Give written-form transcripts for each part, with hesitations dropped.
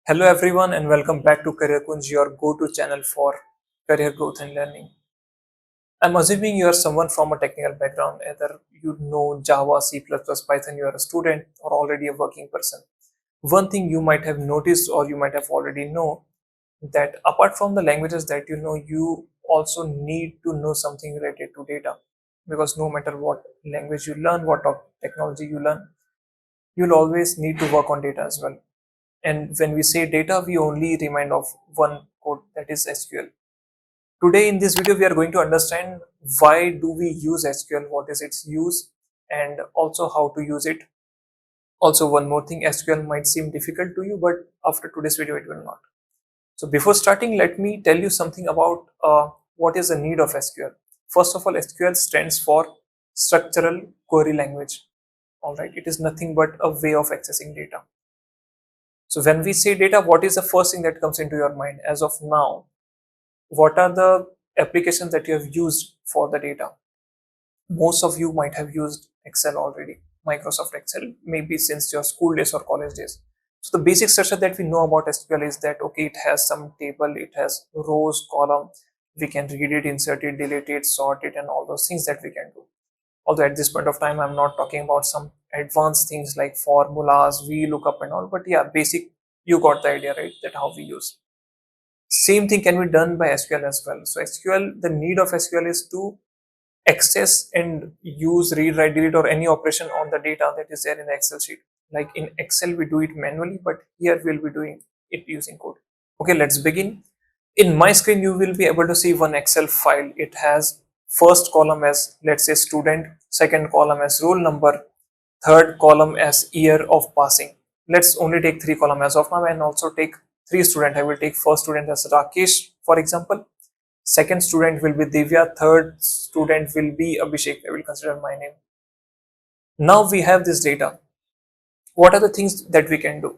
Hello everyone and welcome back to CareerKunj, your go-to channel for career growth and learning. I'm assuming you are someone from a technical background, either you know Java, C++, Python, you are a student or already a working person. One thing you might have noticed or you might have already know that apart from the languages that you know, you also need to know something related to data, because no matter what language you learn, what technology you learn, you'll always need to work on data as well. And when we say data, we only remind of one code, that is SQL. Today in this video, we are going to understand why do we use SQL, what is its use, and also how to use it. Also, one more thing, SQL might seem difficult to you, but after today's video, it will not. So before starting, let me tell you something about what is the need of SQL. First of all, SQL stands for Structural Query Language. All right, it is nothing but a way of accessing data. So when we say data, what is the first thing that comes into your mind as of now? What are the applications that you have used for the data? Most of you might have used Excel already, Microsoft Excel, maybe since your school days or college days. So the basic structure that we know about SQL is that, okay, it has some table, it has rows, column, we can read it, insert it, delete it, sort it, and all those things that we can do. Although at this point of time, I'm not talking about some advanced things like formulas, VLOOKUP and all, but yeah, basic, you got the idea, right? That how we use. Same thing can be done by SQL as well. So SQL, the need of SQL is to access and use, read, write, delete, or any operation on the data that is there in the Excel sheet. Like in Excel, we do it manually, but here we'll be doing it using code. Okay, let's begin. In my screen, you will be able to see one Excel file. It has first column as, let's say, student, second column as roll number, third column as year of passing. Let's only take three columns as of now and also take three students. I will take first student as Rakesh, for example. Second student will be Divya. Third student will be Abhishek. I will consider my name. Now we have this data. What are the things that we can do?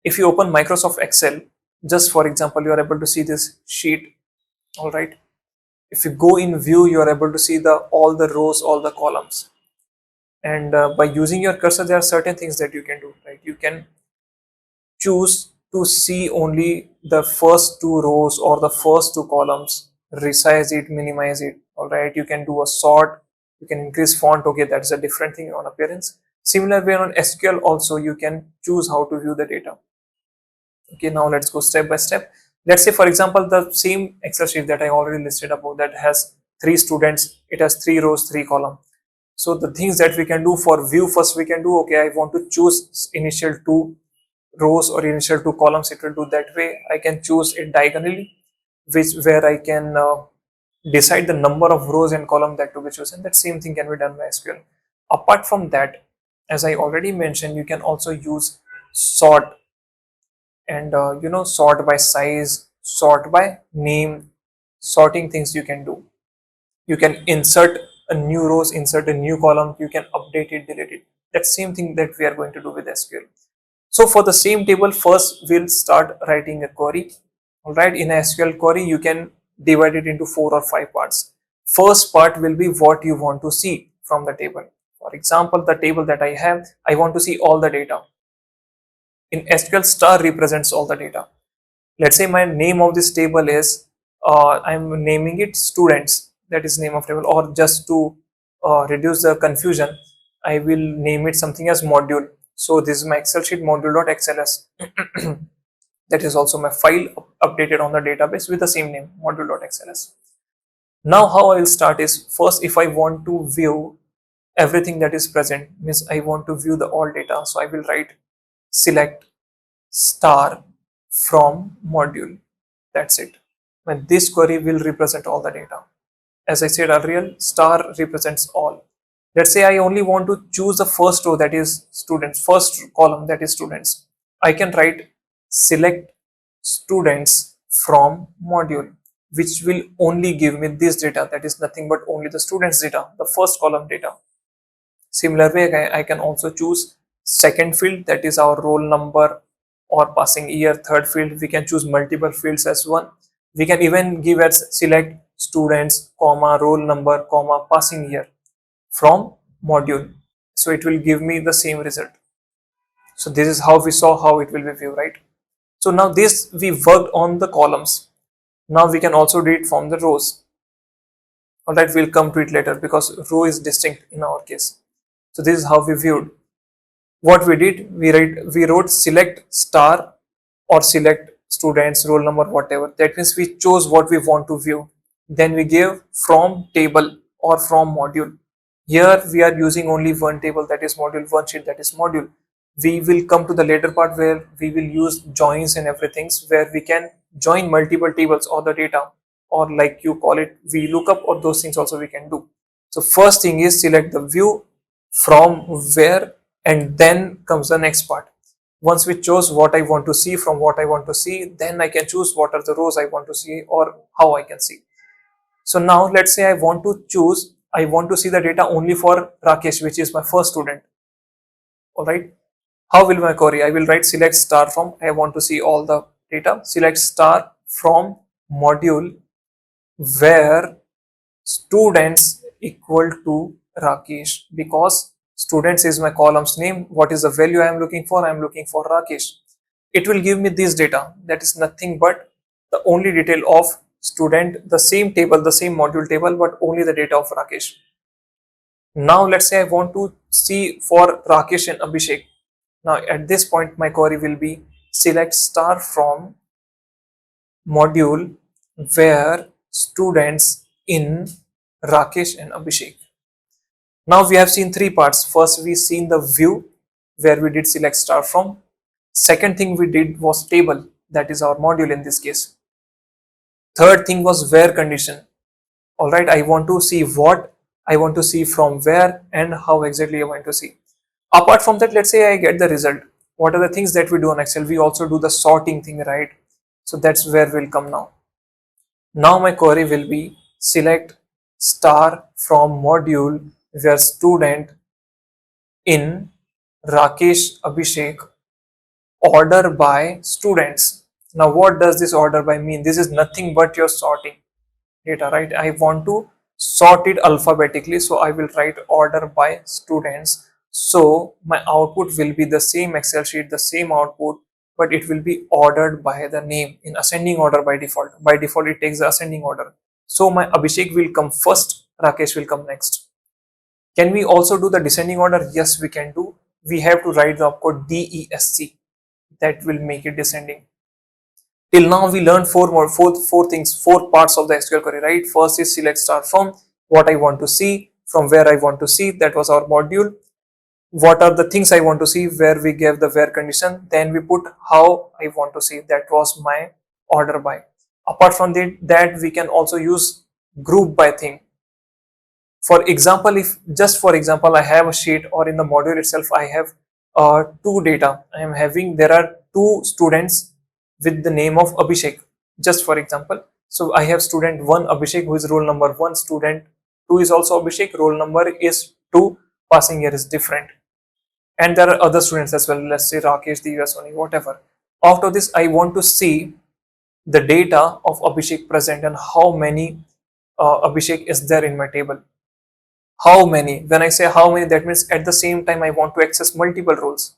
If you open Microsoft Excel, just for example, you are able to see this sheet. All right. If you go in view, you are able to see all the rows, all the columns. And by using your cursor, there are certain things that you can do, right? You can choose to see only the first two rows or the first two columns, resize it, minimize it. All right, you can do a sort, you can increase font. Okay, that's a different thing on appearance. Similar way on SQL also, you can choose how to view the data. Okay, now let's go step by step. Let's say, for example, the same Excel sheet that I already listed above, that has three students, it has three rows, three columns. So the things that we can do for view, first we can do, okay, I want to choose initial two rows or initial two columns. It will do that way. I can choose it diagonally, where I can decide the number of rows and columns that to be chosen. That same thing can be done by SQL. Apart from that, as I already mentioned, you can also use sort, and sort by size, sort by name. Sorting things you can do. You can insert a new rows, insert a new column, you can update it, delete it. That same thing that we are going to do with SQL. So for the same table, first we'll start writing a query. All right, in a SQL query, you can divide it into 4 or 5 parts. First part will be what you want to see from the table. For example, the table that I have, I want to see all the data. In SQL, star represents all the data. Let's say my name of this table is, I'm naming it students, that is name of table, or just to reduce the confusion, I will name it something as module. So this is my Excel sheet, module.xls. That is also my file updated on the database with the same name, module.xls. Now how I will start is, first if I want to view everything that is present, means I want to view the all data, so I will write select star from module. That's it. And this query will represent all the data. As I said earlier, star represents all. Let's say I only want to choose the first row, that is students, first column, that is students. I can write select students from module, which will only give me this data, that is nothing but only the students data, the first column data. Similar way, I can also choose second field, that is our roll number or passing year. Third field, we can choose multiple fields as one. We can even give as select students, comma, roll number, comma, passing year from module. So it will give me the same result. So this is how we saw how it will be viewed, right? So now this we worked on the columns. Now we can also do it from the rows. Alright, we'll come to it later because row is distinct in our case. So this is how we viewed. What we did, we wrote select star or select students, roll number, whatever. That means we chose what we want to view. Then we gave from table or from module. Here we are using only one table, that is module, one sheet, that is module. We will come to the later part where we will use joins and everything, where we can join multiple tables or the data, or like you call it VLOOKUP, or those things also we can do. So first thing is select the view from where, and then comes the next part. Once we chose what I want to see from what I want to see, then I can choose what are the rows I want to see or how I can see. So now let's say I want to see the data only for Rakesh, which is my first student. All right. How will my query? I will write select star from, I want to see all the data, select star from module where students equal to Rakesh, because students is my column's name. What is the value I am looking for? I am looking for Rakesh. It will give me this data, that is nothing but the only detail of student, the same table, the same module table, but only the data of Rakesh. Now let's say I want to see for Rakesh and Abhishek. Now at this point my query will be select star from module where students in Rakesh and Abhishek. Now we have seen three parts. First we seen the view where we did select star from. Second thing we did was table, that is our module in this case. Third thing was where condition. All right, I want to see what I want to see from where and how exactly I want to see. Apart from that, let's say I get the result. What are the things that we do on Excel? We also do the sorting thing, right? So that's where we'll come now. Now my query will be select star from module where student in Rakesh Abhishek order by students. Now what does this order by mean? This is nothing but your sorting data, right? I want to sort it alphabetically, so I will write order by students. So my output will be the same Excel sheet, the same output, but it will be ordered by the name in ascending order by default. By default it takes the ascending order. So my Abhishek will come first, Rakesh will come next. Can we also do the descending order? Yes, we can do. We have to write the opcode DESC, that will make it descending. Till now we learned four parts of the SQL query, right? First is select star from, what I want to see, from where I want to see, that was our module. What are the things I want to see, where we gave the where condition, then we put how I want to see, that was my order by. Apart from that we can also use group by thing. For example, if just for example I have a sheet, or in the module itself I have two data. I am having, there are two students with the name of Abhishek, just for example. So I have student 1 Abhishek, who is roll number 1, student 2 is also Abhishek, roll number is 2, passing year is different, and there are other students as well, let's say Rakesh, Divya, Soni, whatever. After this I want to see the data of Abhishek present and how many Abhishek is there in my table. How many? When I say how many, that means at the same time I want to access multiple rows.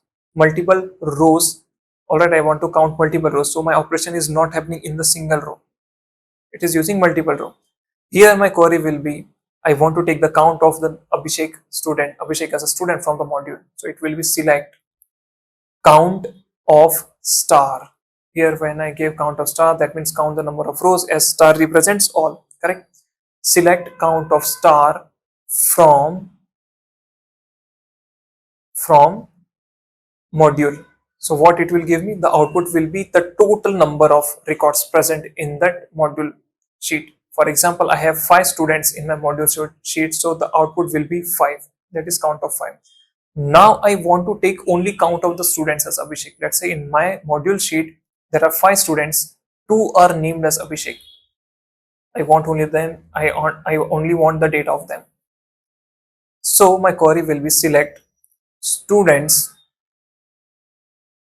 Alright, I want to count multiple rows. So my operation is not happening in the single row. It is using multiple row. Here my query will be, I want to take the count of the Abhishek as a student from the module. So it will be select count of star. Here when I give count of star, that means count the number of rows, as star represents all, correct? Select count of star from module. So what it will give me, the output will be the total number of records present in that module sheet. For example, I have 5 students in my module sheet, so the output will be 5, that is count of 5. Now I want to take only count of the students as Abhishek. Let's say in my module sheet there are 5 students, 2 are named as Abhishek. I want only them, I only want the data of them. So my query will be select students,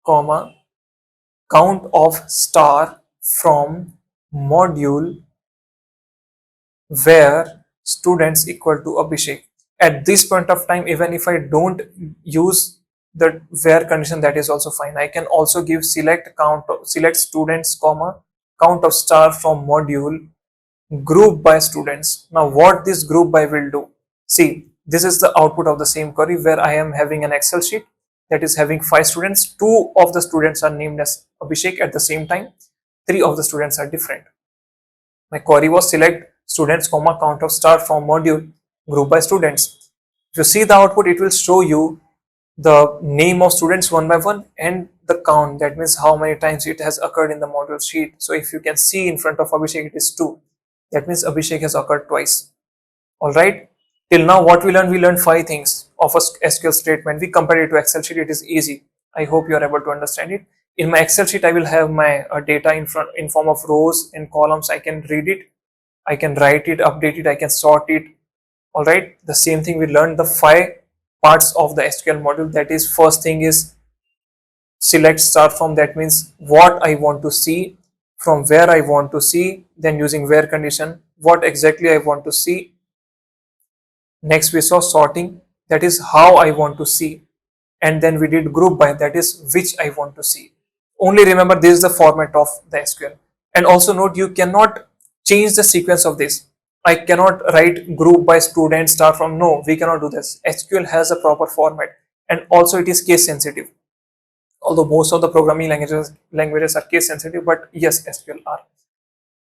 comma, count of star from module where students equal to Abhishek. At this point of time, even if I don't use the where condition, that is also fine. I can also give select students comma count of star from module group by students. Now what this group by will do, see, this is the output of the same query where I am having an Excel sheet that is having 5 students. 2 of the students are named as Abhishek at the same time, 3 of the students are different. My query was select students comma count of star from module group by students. If you see the output, it will show you the name of students one by one and the count, that means how many times it has occurred in the module sheet. So if you can see in front of Abhishek it is 2, that means Abhishek has occurred twice. Alright, till now what we learned 5 things of a SQL statement. We compared it to Excel sheet, it is easy. I hope you are able to understand it. In my Excel sheet I will have my data in form of rows and columns. I can read it, I can write it, update it, I can sort it. Alright, the same thing we learned the 5 parts of the SQL module. That is, first thing is select star from, that means what I want to see, from where I want to see, then using where condition, what exactly I want to see. Next we saw sorting, that is how I want to see, and then we did group by, that is which I want to see. Only remember this is the format of the SQL. And also note, you cannot change the sequence of this. I cannot write group by student star from, no, we cannot do this. SQL has a proper format, and also it is case sensitive. Although most of the programming languages are case sensitive, but yes, SQL are.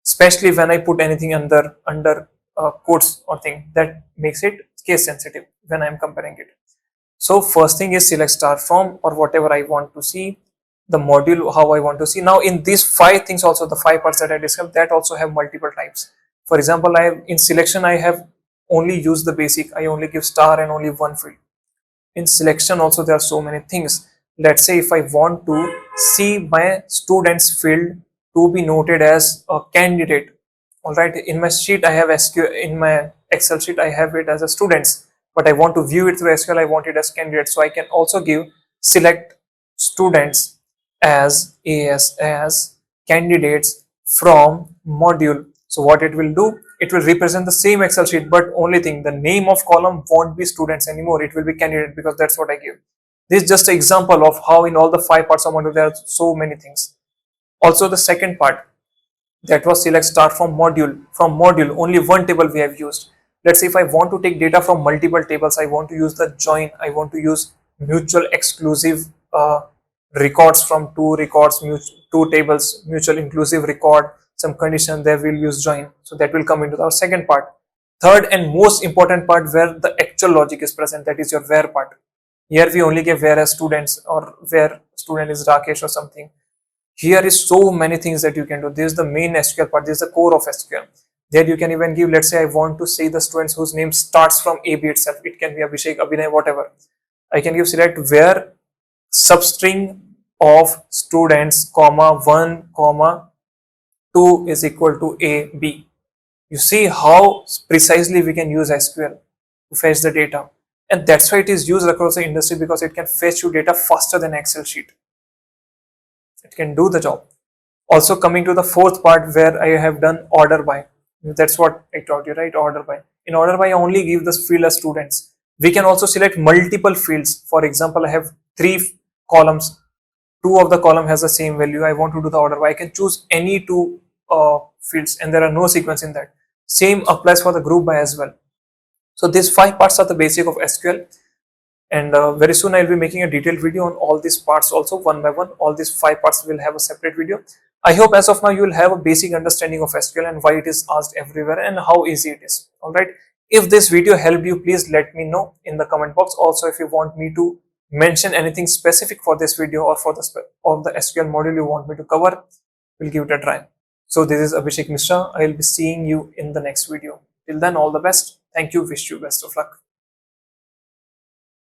Especially when I put anything under quotes or thing, that makes it case sensitive when I am comparing it. So first thing is select star from, or whatever I want to see, the module how I want to see. Now in these 5 things also, the 5 parts that I described, that also have multiple types. For example, I have in selection I have only used the basic, I only give star and only one field. In selection also there are so many things. Let's say if I want to see my students field to be noted as a candidate. All right, in my sheet I have SQL, in my Excel sheet I have it as a students, but I want to view it through SQL, I want it as candidate. So I can also give select students as candidates from module. So what it will do, it will represent the same Excel sheet, but only thing, the name of column won't be students anymore, it will be candidate, because that's what I give. This is just an example of how in all the 5 parts of module there are so many things. Also the second part, that was select star from module. From module only one table we have used. Let's say if I want to take data from multiple tables, I want to use the join, I want to use mutual exclusive records from 2 records, 2 tables, mutual inclusive record, some condition, there we'll use join. So that will come into our second part. Third and most important part, where the actual logic is present, that is your where part. Here we only give where as students, or where student is Rakesh or something. Here is so many things that you can do. This is the main SQL part, this is the core of SQL. There you can even give, let's say I want to say the students whose name starts from AB itself. It can be Abhishek, Abhinay, whatever. I can give select where substring of students comma 1 comma 2 is equal to AB. You see how precisely we can use SQL to fetch the data, and that's why it is used across the industry, because it can fetch you data faster than Excel sheet. It can do the job. Also coming to the fourth part, where I have done order by. That's what I taught you, right? Order by. In order by I only give this field as students. We can also select multiple fields. For example, I have 3 columns. 2 of the column has the same value. I want to do the order by. I can choose any 2 fields, and there are no sequence in that. Same applies for the group by as well. So these 5 parts are the basic of SQL, and very soon I will be making a detailed video on all these parts also, one by one. All these 5 parts will have a separate video. I hope as of now you will have a basic understanding of SQL and why it is asked everywhere and how easy it is. Alright, if this video helped you, please let me know in the comment box. Also, if you want me to mention anything specific for this video, or for the SQL module you want me to cover, we'll give it a try. So this is Abhishek Mishra. I will be seeing you in the next video. Till then, all the best. Thank you. Wish you best of luck.